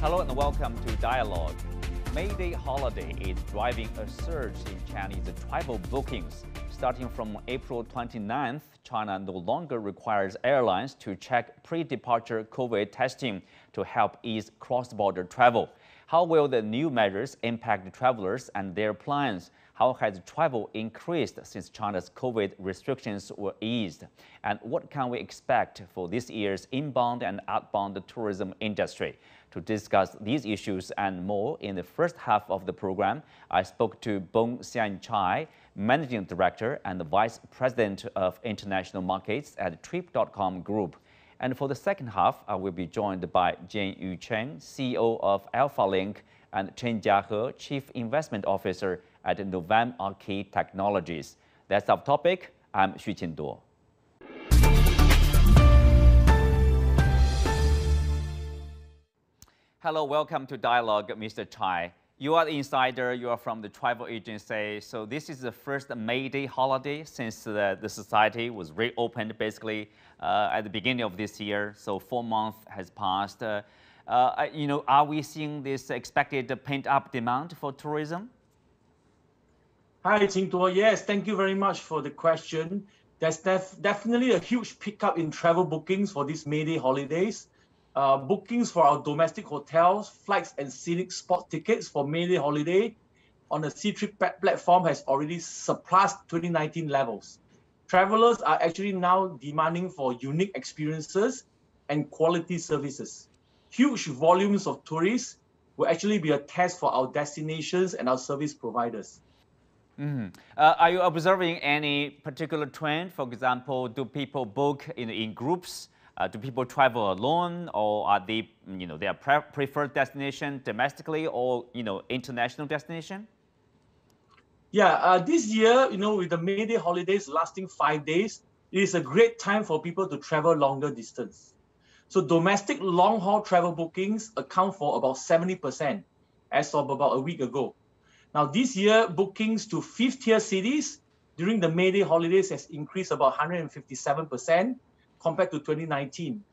Hello and welcome to Dialogue. May Day holiday is driving a surge in Chinese travel bookings. Starting from April 29th, China no longer requires airlines to check pre-departure COVID testing to help ease cross-border travel. How will the new measures impact travelers and their plans? How has travel increased since China's COVID restrictions were eased? And what can we expect for this year's inbound and outbound tourism industry? To discuss these issues and more in the first half of the program, I spoke to Boon Sian Chai, Managing Director and Vice President of International Markets at Trip.com Group. And for the second half, I will be joined by Jin Yuchen, CEO of AlphaLink, and Chen Jiahe, Chief Investment Officer at Novem Arcae Technologies. That's our topic. I'm Xu Qinduo. Hello, welcome to Dialogue, Mr. Chai. You are the insider, you are from the travel agency. So this is the first May Day holiday since the society was reopened basically at the beginning of this year. So 4 months has passed. Are we seeing this expected pent-up demand for tourism? Hi, Qingduo. Yes, thank you very much for the question. There's definitely a huge pickup in travel bookings for these May Day holidays. Bookings for our domestic hotels, flights, and scenic spot tickets for May Day holiday on the C-Trip platform has already surpassed 2019 levels. Travelers are actually now demanding for unique experiences and quality services. Huge volumes of tourists will actually be a test for our destinations and our service providers. Are you observing any particular trend? For example, do people book in groups? Do people travel alone, or are they, their preferred destination domestically or, international destination? Yeah, this year, with the May Day holidays lasting 5 days, it is a great time for people to travel longer distance. So domestic long-haul travel bookings account for about 70% as of about a week ago. Now, this year, bookings to fifth-tier cities during the May Day holidays has increased about 157%. Compared to 2019,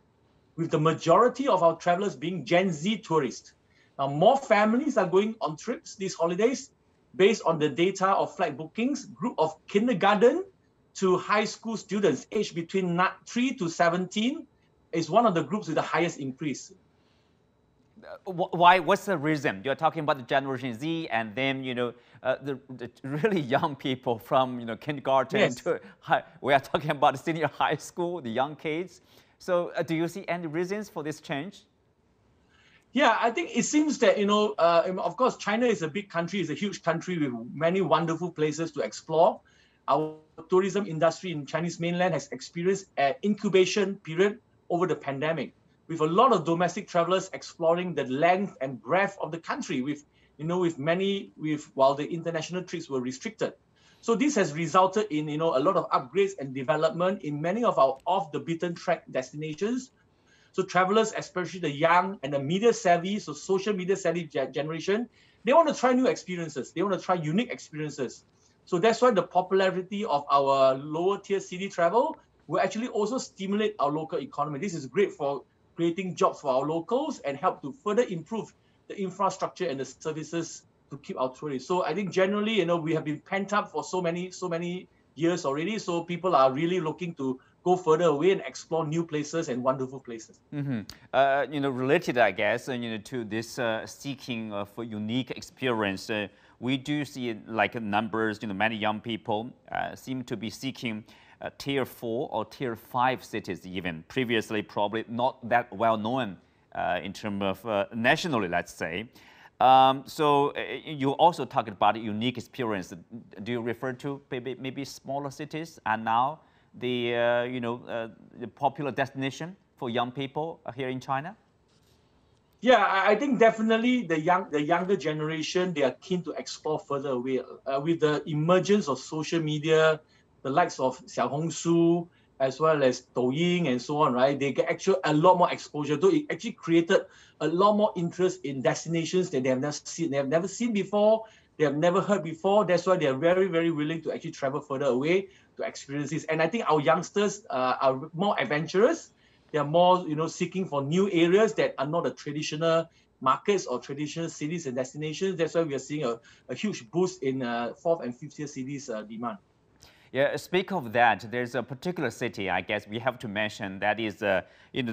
with the majority of our travelers being Gen Z tourists. Now, more families are going on trips these holidays based on the data of flight bookings. Group of kindergarten to high school students aged between 3 to 17 is one of the groups with the highest increase. Why? What's the reason? You're talking about the Generation Z, and then the really young people from kindergarten Yes. to we are talking about senior high school, the young kids. So do you see any reasons for this change? Yeah, I think it seems that of course, China is a big country, it's a huge country with many wonderful places to explore. Our tourism industry in Chinese mainland has experienced an incubation period over the pandemic, with a lot of domestic travelers exploring the length and breadth of the country while the international trips were restricted. So this has resulted in a lot of upgrades and development in many of our off the beaten track destinations. So travelers, especially the young and the media savvy, so social media savvy generation, they want to try new experiences. They want to try unique experiences. So that's why the popularity of our lower tier city travel will actually also stimulate our local economy. This is great for creating jobs for our locals and help to further improve the infrastructure and the services to keep our tourists. So I think generally, we have been pent up for so many years already. So people are really looking to go further away and explore new places and wonderful places. Related, I guess, to this seeking of a unique experience, we do see numbers, many young people seem to be seeking tier 4 or tier 5 cities even. Previously, probably not that well known in terms of nationally, let's say. So you also talked about a unique experience. Do you refer to maybe smaller cities and now the popular destination for young people here in China? Yeah, I think definitely the younger generation, they are keen to explore further away. With the emergence of social media, the likes of Xiaohongshu, as well as Douyin and so on, right? They get actually a lot more exposure. So it actually created a lot more interest in destinations that they have never seen before, they have never heard before. That's why they are very, very willing to actually travel further away to experience this. And I think our youngsters are more adventurous. They are more, seeking for new areas that are not the traditional, markets or traditional cities and destinations. That's why we are seeing a huge boost in fourth and fifth tier cities demand. Yeah, speak of that, there's a particular city I guess we have to mention that is the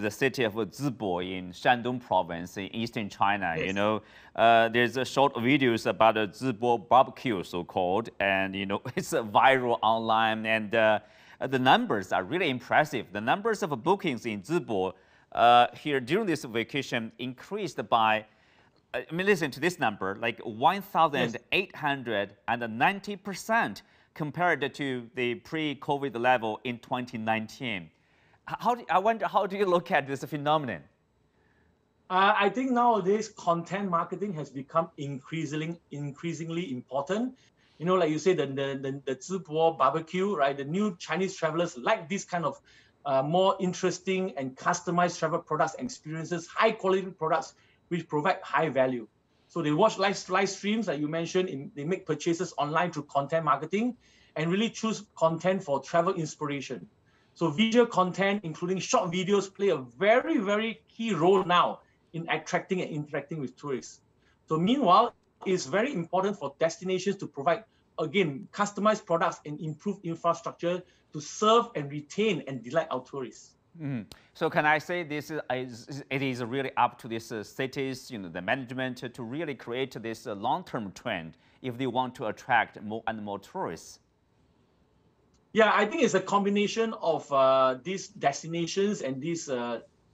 city of Zibo in Shandong province in eastern China. Yes. You know, there's a short videos about a Zibo barbecue, so-called, and you know it's viral online, and the numbers are really impressive. The numbers of bookings in Zibo here during this vacation increased by, I mean, listen to this number, like 1,890% compared to the pre-COVID level in 2019. I wonder, how do you look at this phenomenon? I think nowadays content marketing has become increasingly important. You know, like you say, the Zibo barbecue, right? The new Chinese travelers like this kind of more interesting and customized travel products and experiences, high quality products which provide high value. So they watch live streams, like you mentioned, they make purchases online through content marketing and really choose content for travel inspiration. So visual content, including short videos, play a very, very key role now in attracting and interacting with tourists. So meanwhile, it's very important for destinations to provide, again, customized products and improve infrastructure to serve and retain and delight our tourists. Mm-hmm. So can I say it is really up to these cities, you know, the management to really create this long-term trend if they want to attract more and more tourists? Yeah, I think it's a combination of these destinations and these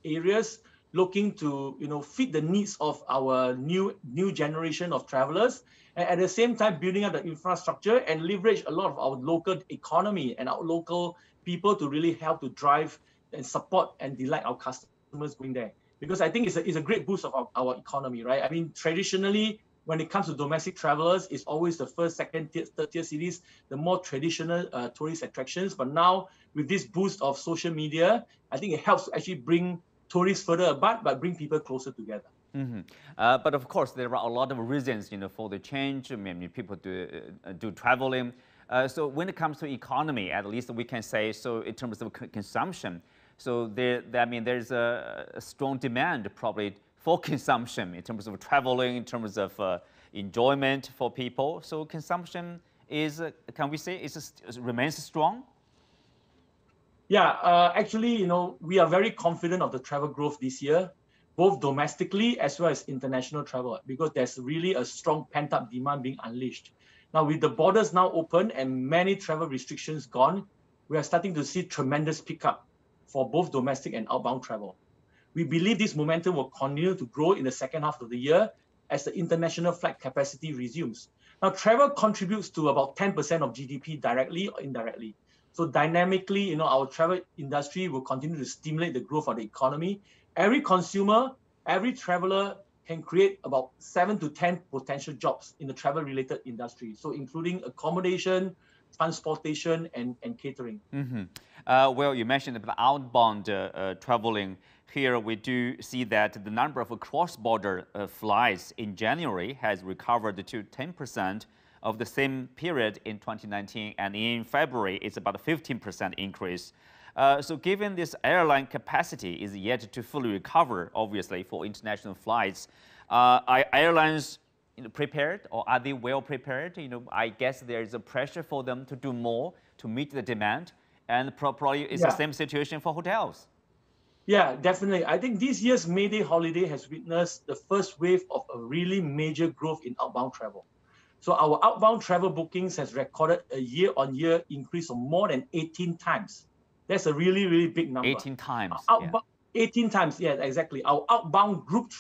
areas looking to, you know, fit the needs of our new generation of travelers, and at the same time building up the infrastructure and leverage a lot of our local economy and our local people to really help to drive and support and delight our customers going there. Because I think it's a great boost of our economy, right? I mean, traditionally, when it comes to domestic travelers, it's always the first, second, third tier cities, the more traditional tourist attractions. But now with this boost of social media, I think it helps to actually bring tourists further apart, but bring people closer together. Mm-hmm. But of course, there are a lot of reasons, you know, for the change. I mean, people do traveling. So when it comes to economy, at least we can say, so in terms of consumption, so there's a strong demand probably for consumption in terms of traveling, in terms of enjoyment for people. So consumption is, can we say, remains strong? Yeah, actually, you know, we are very confident of the travel growth this year, both domestically as well as international travel, because there's really a strong pent-up demand being unleashed. Now, with the borders now open and many travel restrictions gone, we are starting to see tremendous pickup for both domestic and outbound travel. We believe this momentum will continue to grow in the second half of the year as the international flight capacity resumes. Now, travel contributes to about 10% of GDP directly or indirectly. So dynamically, you know, our travel industry will continue to stimulate the growth of the economy. Every consumer, every traveler can create about 7 to 10 potential jobs in the travel-related industry. So including accommodation, transportation, and catering. Mm-hmm. Well, you mentioned about outbound traveling. Here we do see that the number of cross-border flights in January has recovered to 10% of the same period in 2019, and in February it's about a 15% increase. So given this airline capacity is yet to fully recover, obviously, for international flights, are airlines prepared, or are they well prepared? You know, I guess there is a pressure for them to do more to meet the demand, and probably it's the same situation for hotels. Yeah, definitely. I think this year's May Day holiday has witnessed the first wave of a really major growth in outbound travel. So our outbound travel bookings has recorded a year-on-year increase of more than 18 times. That's a really, really big number. 18 times. 18 times, yeah, exactly. Our outbound group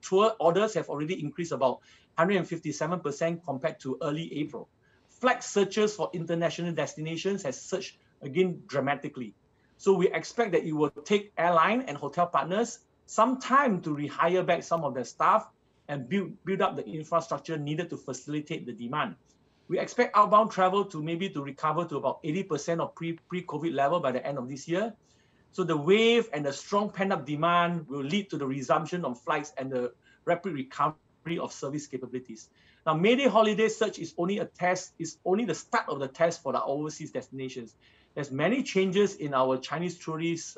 tour orders have already increased about 157% compared to early April. Flight searches for international destinations has surged again dramatically. So we expect that it will take airline and hotel partners some time to rehire back some of their staff and build up the infrastructure needed to facilitate the demand. We expect outbound travel to recover to about 80% of pre-COVID level by the end of this year. So the wave and the strong pent-up demand will lead to the resumption of flights and the rapid recovery of service capabilities. Now, May Day holiday surge is only the start of the test for the overseas destinations. There's many changes in our Chinese tourists'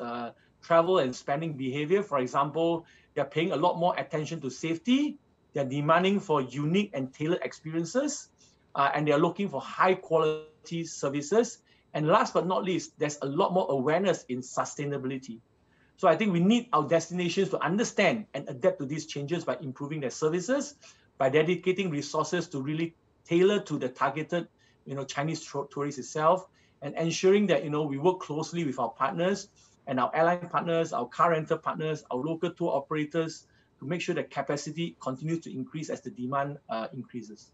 travel and spending behavior. For example, they're paying a lot more attention to safety. They're demanding for unique and tailored experiences, and they're looking for high quality services. And last but not least, there's a lot more awareness in sustainability. So I think we need our destinations to understand and adapt to these changes by improving their services, by dedicating resources to really tailor to the targeted, Chinese tourists itself, and ensuring that, we work closely with our partners and our airline partners, our car rental partners, our local tour operators to make sure that capacity continues to increase as the demand increases.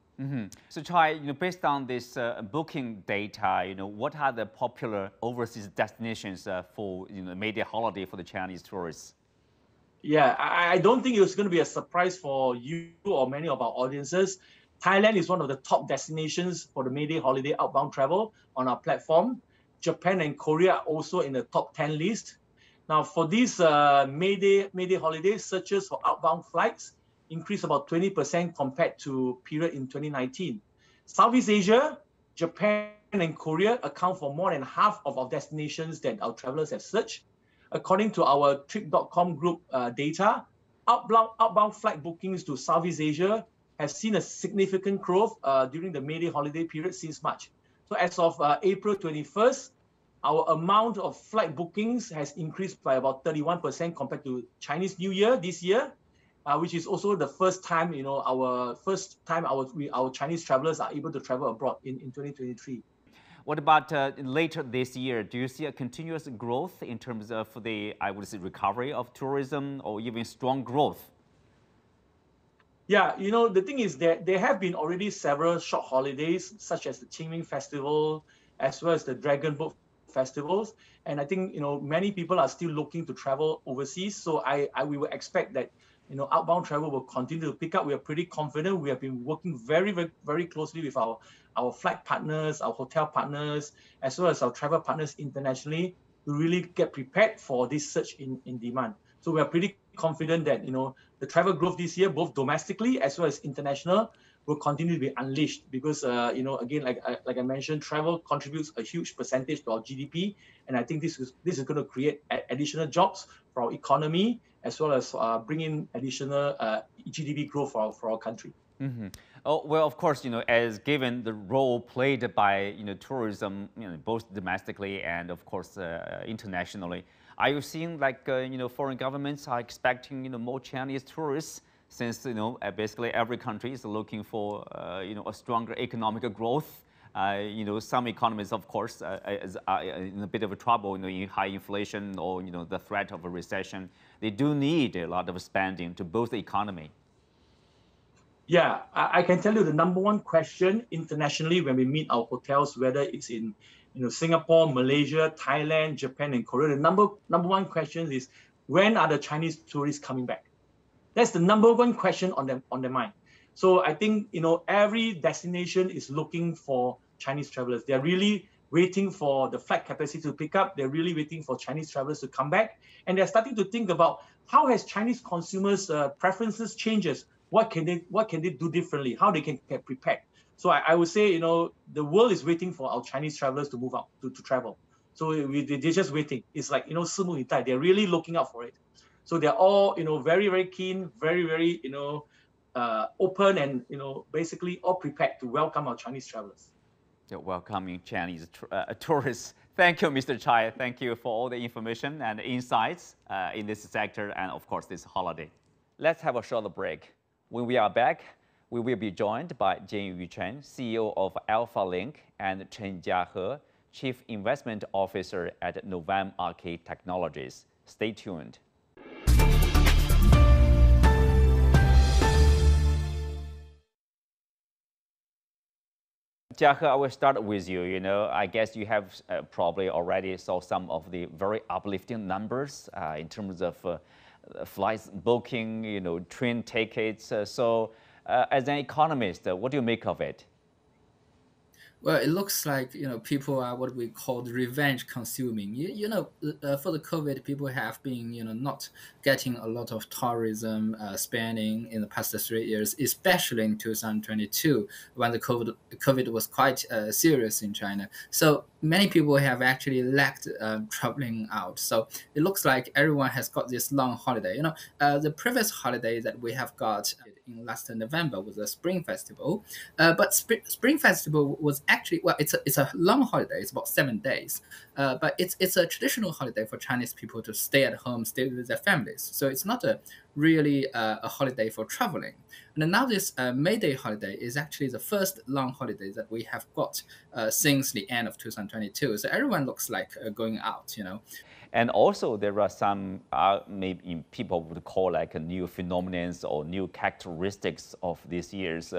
So Chai, based on this booking data, what are the popular overseas destinations for May Day holiday for the Chinese tourists? Yeah, I don't think it's going to be a surprise for you or many of our audiences. Thailand is one of the top destinations for the May Day holiday outbound travel on our platform. Japan and Korea are also in the top 10 list. Now, for these May Day holiday, searches for outbound flights increased about 20% compared to period in 2019. Southeast Asia, Japan and Korea account for more than half of our destinations that our travelers have searched. According to our Trip.com group data, outbound flight bookings to Southeast Asia have seen a significant growth during the May Day holiday period since March. So as of April 21st, our amount of flight bookings has increased by about 31% compared to Chinese New Year this year, which is also the first time, our Chinese travelers are able to travel abroad in 2023. What about later this year? Do you see a continuous growth in terms of the, I would say, recovery of tourism or even strong growth? Yeah, the thing is that there have been already several short holidays, such as the Qingming Festival, as well as the Dragon Boat festivals. And I think, many people are still looking to travel overseas. So we will expect that, outbound travel will continue to pick up. We are pretty confident. We have been working very, very, very closely with our flight partners, our hotel partners, as well as our travel partners internationally to really get prepared for this surge in demand. So we are pretty confident that, the travel growth this year, both domestically as well as international, will continue to be unleashed because, again, like I mentioned, travel contributes a huge percentage to our GDP. And I think this is going to create additional jobs for our economy, as well as bring in additional GDP growth for our country. Oh, well, of course, as given the role played by, tourism, both domestically and, of course, internationally, are you seeing like, foreign governments are expecting, more Chinese tourists since, basically every country is looking for, a stronger economic growth? Some economies, of course, are in a bit of a trouble, in high inflation or, the threat of a recession. They do need a lot of spending to boost the economy. Yeah, I can tell you the number one question internationally when we meet our hotels, whether it's in Singapore, Malaysia, Thailand, Japan, and Korea, the number one question is, when are the Chinese tourists coming back? That's the number one question on their mind. So I think every destination is looking for Chinese travelers. They're really waiting for the flight capacity to pick up. They're really waiting for Chinese travelers to come back, and they're starting to think about how has Chinese consumers' preferences changes. What can they do differently? How they can get prepared? So I would say, the world is waiting for our Chinese travelers to move out, to travel. So they're just waiting. It's like, they're really looking out for it. So they're all, very, very keen, very, very, open and, basically all prepared to welcome our Chinese travelers. They're welcoming Chinese tourists. Thank you, Mr. Chai. Thank you for all the information and insights in this sector and, of course, this holiday. Let's have a short break. When we are back, we will be joined by Jin Yuchen, CEO of AlphaLink, and Chen Jiahe, Chief Investment Officer at Novem Arcae Technologies. Stay tuned. Jiahe, I will start with you. I guess you have probably already saw some of the very uplifting numbers in terms of flights booking, train tickets. So as an economist, what do you make of it? Well, it looks like, people are what we call revenge consuming. For the COVID, people have been, not getting a lot of tourism spending in the past 3 years, especially in 2022 when the COVID was quite serious in China. So many people have actually lacked traveling out. So it looks like everyone has got this long holiday. The previous holiday that we have got in last November was a Spring Festival. But Spring Festival was actually, well, it's a long holiday. It's about 7 days. But it's a traditional holiday for Chinese people to stay at home, stay with their families. So it's not really a holiday for traveling. And now this May Day holiday is actually the first long holiday that we have got since the end of 2022. So everyone looks like going out. And also there are some maybe people would call like a new phenomena or new characteristics of this year's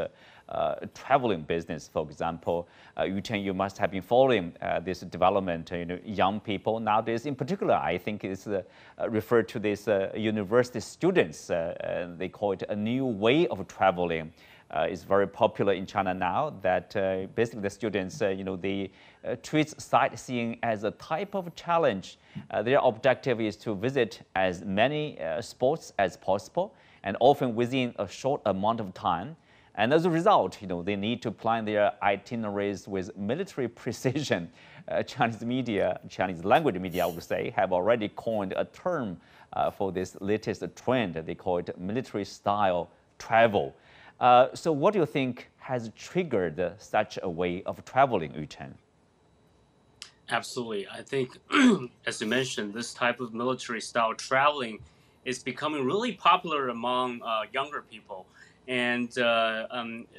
traveling business. For example, Yuchen, you must have been following this development. Young people nowadays, in particular, I think is referred to this university students. They call it a new way of traveling. Is very popular in China now. That basically the students, they treat sightseeing as a type of challenge. Their objective is to visit as many spots as possible, and often within a short amount of time. And as a result, they need to plan their itineraries with military precision. Chinese media, Chinese language media, I would say, have already coined a term for this latest trend. They call it military-style travel. So what do you think has triggered such a way of traveling, Yuchen? Absolutely. I think, as you mentioned, this type of military-style traveling is becoming really popular among younger people. And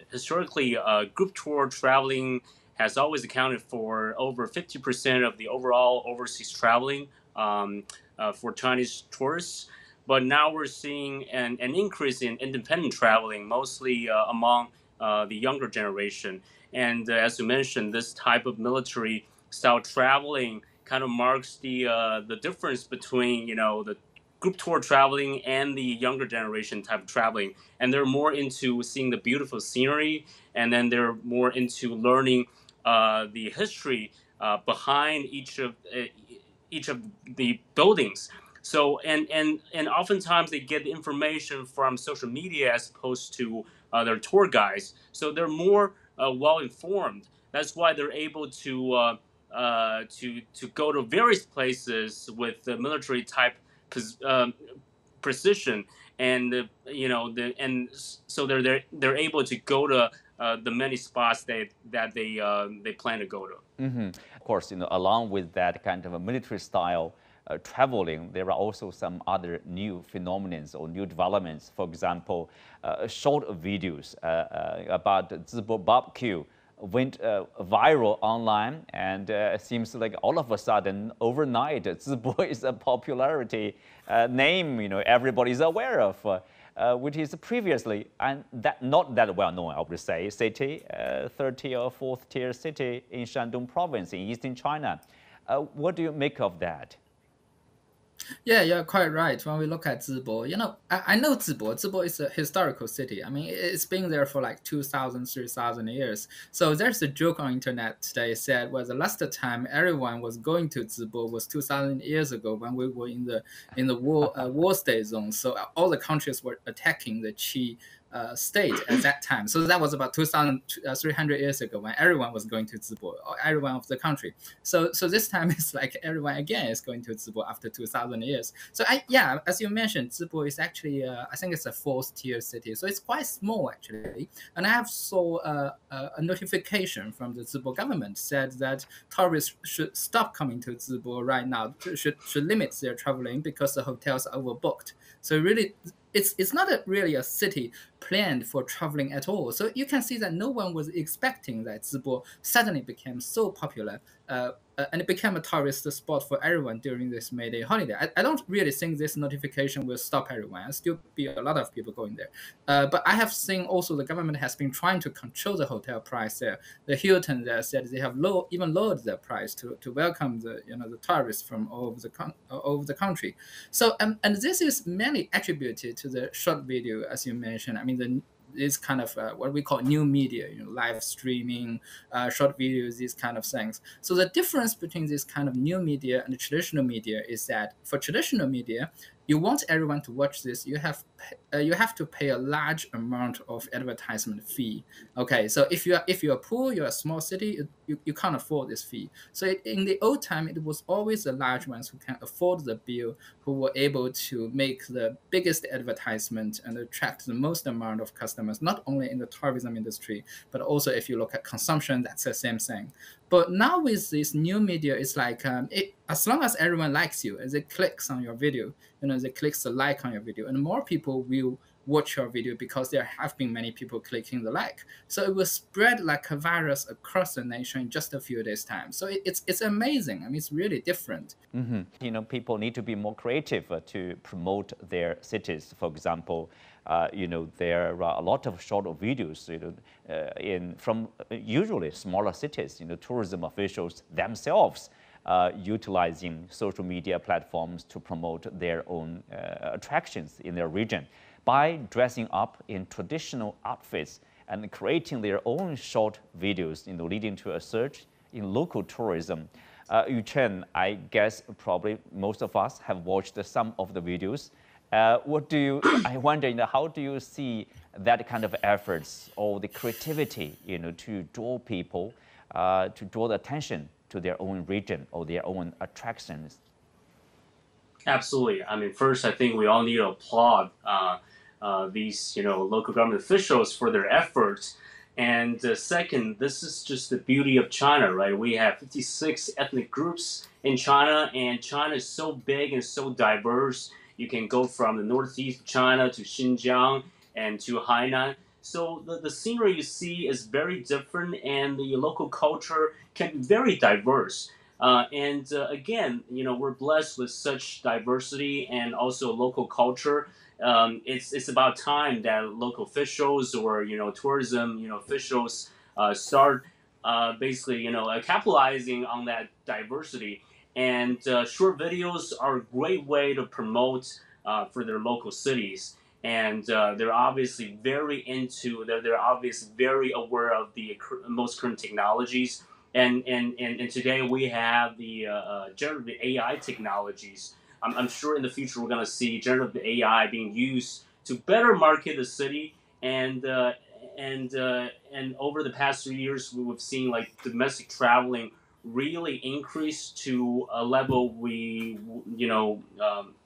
historically, group tour traveling has always accounted for over 50% of the overall overseas traveling for Chinese tourists. But now we're seeing an increase in independent traveling, mostly among the younger generation. And as you mentioned, this type of military-style traveling kind of marks the difference between the group tour traveling and the younger generation type of traveling. And they're more into seeing the beautiful scenery, and then they're more into learning the history behind each of the buildings. So and oftentimes they get information from social media as opposed to their tour guides. So they're more well informed. That's why they're able to go to various places with the military type precision, and and so they're able to go to the many spots that they plan to go to. Mm-hmm. Of course, along with that kind of a military style traveling, there are also some other new phenomena or new developments. For example, short videos about Zibo barbecue went viral online, and it seems like all of a sudden, overnight, Zibo is a popularity name, everybody's aware of, which is previously and not that well known, I would say, city, third tier or fourth tier city in Shandong province in eastern China. What do you make of that? Yeah, you're quite right. When we look at Zibo, I know Zibo. Zibo is a historical city. I mean, it's been there for like 2,000, 3,000 years. So there's a joke on internet today said, well, the last time everyone was going to Zibo was 2,000 years ago when we were in the war state zone. So all the countries were attacking the Qi state at that time. So that was about 2,300 years ago when everyone was going to Zibo, or everyone of the country. So this time it's like everyone again is going to Zibo after 2,000 years. So as you mentioned, Zibo is actually I think it's a fourth tier city. So it's quite small actually. And I have saw a notification from the Zibo government said that tourists should stop coming to Zibo right now, should limit their traveling because the hotels are overbooked. So really, it's not really a city planned for traveling at all. So you can see that no one was expecting that Zibo suddenly became so popular and it became a tourist spot for everyone during this May Day holiday. I don't really think this notification will stop everyone. There'll still be a lot of people going there. But I have seen also the government has been trying to control the hotel price there. The Hilton there said they have even lowered their price to welcome the tourists from all over the country. So and this is mainly attributed to the short video, as you mentioned. I mean, this kind of what we call new media, live streaming, short videos, these kind of things. So the difference between this kind of new media and the traditional media is that for traditional media, you want everyone to watch this, you have to pay a large amount of advertisement fee. Okay, so if you're poor, you're a small city, you can't afford this fee. So in the old time, it was always the large ones who can afford the bill, who were able to make the biggest advertisement and attract the most amount of customers, not only in the tourism industry, but also if you look at consumption, that's the same thing. But now with this new media, it's like as long as everyone likes you, as it clicks on your video, they clicks the like on your video, and more people will watch your video because there have been many people clicking the like. So it will spread like a virus across the nation in just a few days' time. So it's amazing. I mean, it's really different. Mm-hmm. People need to be more creative to promote their cities. For example, there are a lot of short videos, from usually smaller cities. Tourism officials themselves utilizing social media platforms to promote their own attractions in their region by dressing up in traditional outfits and creating their own short videos, leading to a surge in local tourism. Yuchen, I guess probably most of us have watched some of the videos. I wonder, how do you see that kind of efforts or the creativity, to draw people, to draw the attention to their own region or their own attractions? Absolutely. I mean, first, I think we all need to applaud these, local government officials for their efforts. And second, this is just the beauty of China, right? We have 56 ethnic groups in China, and China is so big and so diverse. You can go from the northeast of China to Xinjiang and to Hainan. So the scenery you see is very different, and the local culture can be very diverse. Again, we're blessed with such diversity and also local culture. It's about time that local officials or tourism officials start basically capitalizing on that diversity. And short videos are a great way to promote for their local cities. And they're obviously they're obviously very aware of the most current technologies. And today we have the generative AI technologies. I'm sure in the future we're going to see generative AI being used to better market the city. And over the past 3 years, we've seen like domestic traveling really increase to a level we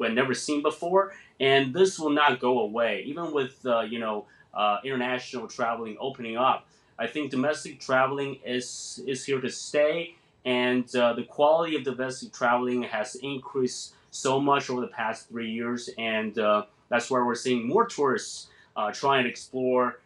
had never seen before. And this will not go away, even with international traveling opening up. I think domestic traveling is here to stay, and the quality of domestic traveling has increased so much over the past 3 years, and that's why we're seeing more tourists trying to explore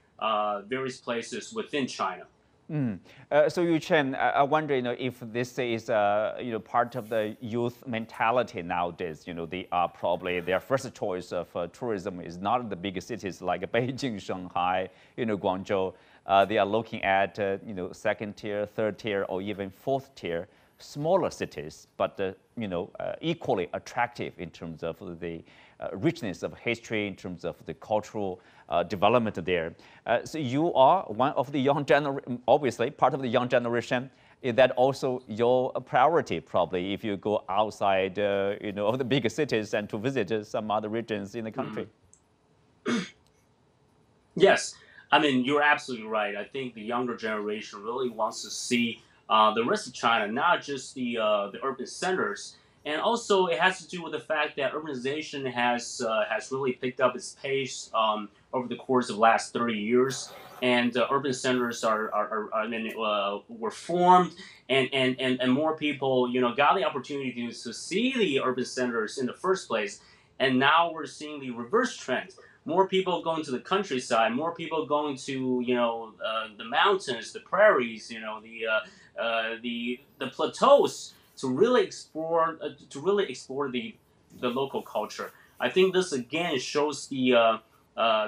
various places within China. So Yuchen, I wonder, if this is, part of the youth mentality nowadays. They are probably their first choice of tourism is not the big cities like Beijing, Shanghai, Guangzhou. They are looking at, second tier, third tier, or even fourth tier, smaller cities, but equally attractive in terms of the richness of history, in terms of the cultural development there. So you are one of the young generation, obviously part of the young generation. Is that also your priority, probably, if you go outside, of the bigger cities and to visit some other regions in the country? Yes. I mean, you're absolutely right. I think the younger generation really wants to see the rest of China, not just the urban centers. And also, it has to do with the fact that urbanization has really picked up its pace over the course of the last 30 years. And urban centers were formed, and more people, got the opportunity to see the urban centers in the first place. And now we're seeing the reverse trend. More people going to the countryside, more people going to the mountains, the prairies, the plateaus to really explore the local culture. I think this again shows the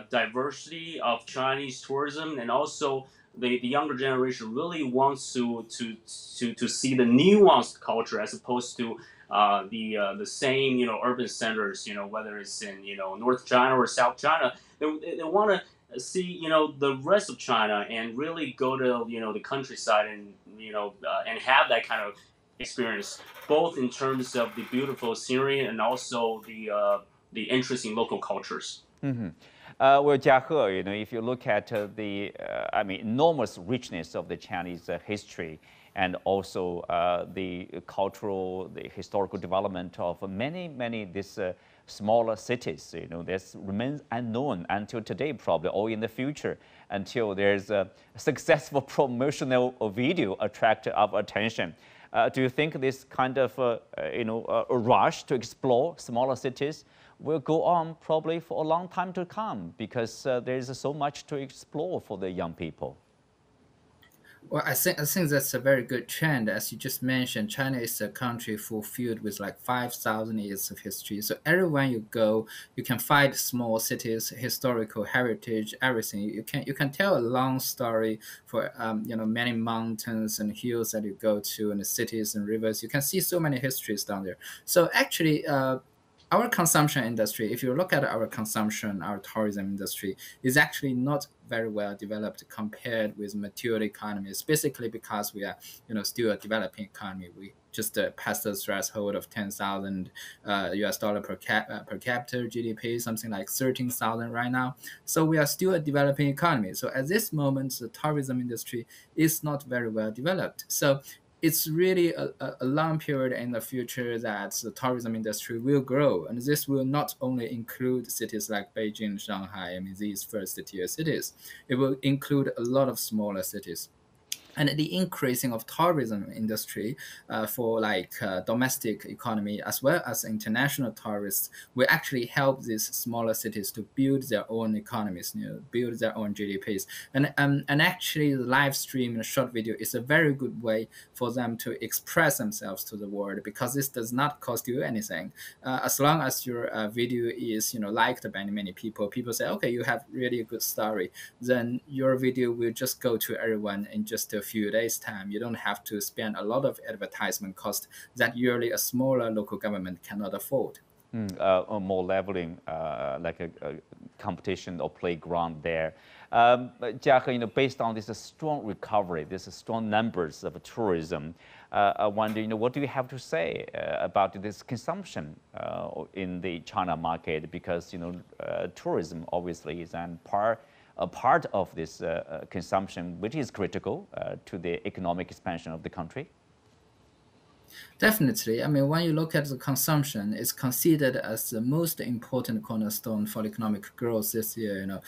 diversity of Chinese tourism, and also the younger generation really wants to see the nuanced culture as opposed to the same urban centers, whether it's in North China or South China. They want to see the rest of China and really go to the countryside and and have that kind of experience, both in terms of the beautiful scenery and also the the interest in local cultures. Well, Jiahe, if you look at the, enormous richness of the Chinese history and also the cultural, the historical development of many these smaller cities, this remains unknown until today, probably, or in the future, until there's a successful promotional video attract our attention. Do you think this kind of, a rush to explore smaller cities will go on probably for a long time to come because there is so much to explore for the young people? Well, I think that's a very good trend. As you just mentioned, China is a country filled with like 5,000 years of history. So everywhere you go, you can find small cities, historical heritage, everything. You can tell a long story for many mountains and hills that you go to, and the cities and rivers. You can see so many histories down there. So actually, our consumption industry, if you look at our consumption, our tourism industry, is actually not very well developed compared with mature economies, basically because we are still a developing economy. We just passed the threshold of 10,000 US dollar per capita GDP, something like 13,000 right now. So we are still a developing economy. So at this moment, the tourism industry is not very well developed. So it's really a long period in the future that the tourism industry will grow. And this will not only include cities like Beijing, Shanghai, these first-tier cities. It will include a lot of smaller cities. And the increasing of tourism industry for domestic economy as well as international tourists will actually help these smaller cities to build their own economies, build their own GDPs. And actually the live stream and short video is a very good way for them to express themselves to the world, because this does not cost you anything. As long as your video is liked by many people say, okay, you have really a good story, then your video will just go to everyone in just a few days' time. You don't have to spend a lot of advertisement cost that usually a smaller local government cannot afford. More leveling, like a competition or playground there. Jiahe, based on this strong recovery, this strong numbers of tourism, I wonder, what do you have to say about this consumption in the China market? Because tourism obviously is a part of this consumption, which is critical to the economic expansion of the country. Definitely. When you look at the consumption, it's considered as the most important cornerstone for economic growth this year.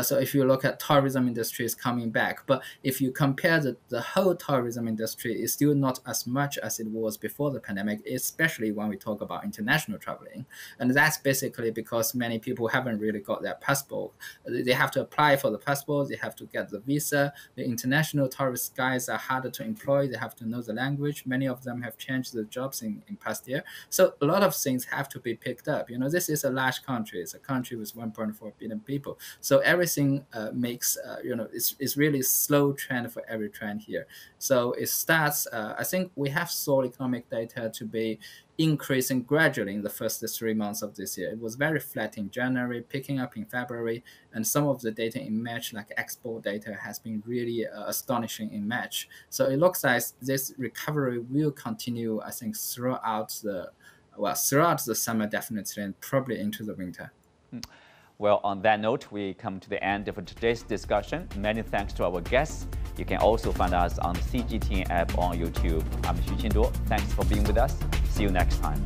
So if you look at tourism industry is coming back, but if you compare the whole tourism industry, is still not as much as it was before the pandemic, especially when we talk about international traveling. And that's basically because many people haven't really got their passport. They have to apply for the passport, they have to get the visa. The international tourist guys are harder to employ, they have to know the language. Many of them have changed the jobs in past year. So a lot of things have to be picked up. This is a large country. It's a country with 1.4 billion people. So everything makes, it's really slow trend for every trend here. So it starts, I think we have saw economic data to be increasing gradually in the first 3 months of this year. It was very flat in January, picking up in February, and some of the data in March, like export data, has been really astonishing in March. So it looks like this recovery will continue, I think, throughout the summer, definitely, and probably into the winter. Well, on that note, we come to the end of today's discussion. Many thanks to our guests. You can also find us on the CGTN app on YouTube. I'm Xu Qinduo. Thanks for being with us. See you next time.